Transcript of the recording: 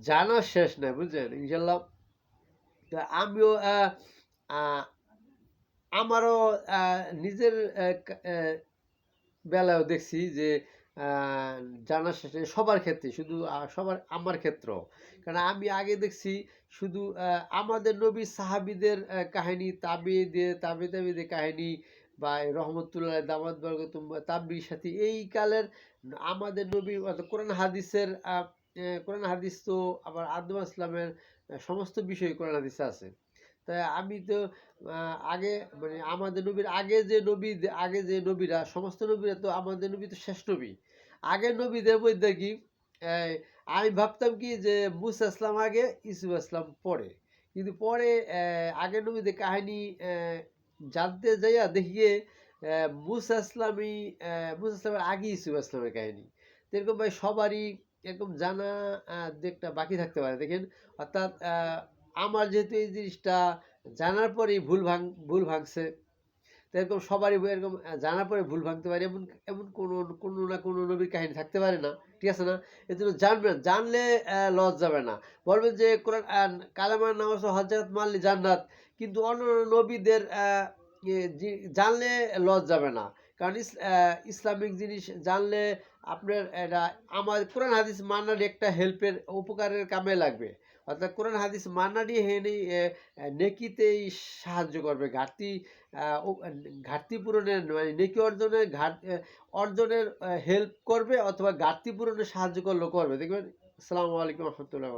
জানার শেষ নাই, বুঝছেন? ইনশাল্লাহ। তো আমিও আহ, আমারও নিজের বেলায়ও দেখছি যে জানার শেষে সবার ক্ষেত্রে, শুধু সবার, আমার ক্ষেত্রেও। কারণ আমি আগে দেখছি শুধু আমাদের নবী সাহাবীদের কাহিনী, তাবিদের কাহিনী, বা এই রহমতুল্লাহ দামাত বরকতুম তাবরির সাথে এই কালের আমাদের নবী অর্থাৎ কোরআন হাদিস তো আবার আদম ইসলামের সমস্ত বিষয় কোরআন হাদিসে আছে। তাই আমি তো আগে, মানে আমাদের নবীর আগে যে নবীরা, সমস্ত নবীরা তো, আমাদের নবী তো শেষ নবী। আগের নবীদের মধ্যে কি এই, আমি ভাবতাম কি যে মুসা ইসলাম আগে, ইসুফ ইসলাম পরে। কিন্তু পরে আগের নবীদের কাহিনী জানতে যাইয়া দেখি গিয়ে মুসা ইসলামের আগে ইসুফ ইসলামের কাহিনী। তো এরকম ভাই সবারই এরকম জানা একটা বাকি থাকতে পারে, দেখেন। অর্থাৎ আমার যেহেতু এই জিনিসটা জানার পরেই ভুল ভাঙছে, তো এরকম সবারই এরকম জানার পরে ভুল ভাঙতে পারে, এমন এমন কোনো না কোনো নবীর কাহিনী থাকতে পারে না, ঠিক আছে না? এর জন্য জানবেন, জানলে লস যাবে না। বলবেন যে কোরআন কালেমার নামাজ ও হজ জাকাত মারলে জান্নাত, কিন্তু অন্য নবীদের জানলে লস যাবে না। কারণ ইসলামিক জিনিস জানলে আপনার এটা আমার কোরআন হাদিস মানার একটা হেল্পের, উপকারের কামে লাগবে। অর্থাৎ কোরআন হাদিস মানারই নেকিতেই সাহায্য করবে, ঘাটতি পূরণের, মানে নেকি অর্জনের অর্জনের হেল্প করবে, অথবা ঘাটতি পূরণে সাহায্য করলেও করবে, দেখবেন। আসসালামু আলাইকুম রহমতুল্লাহ।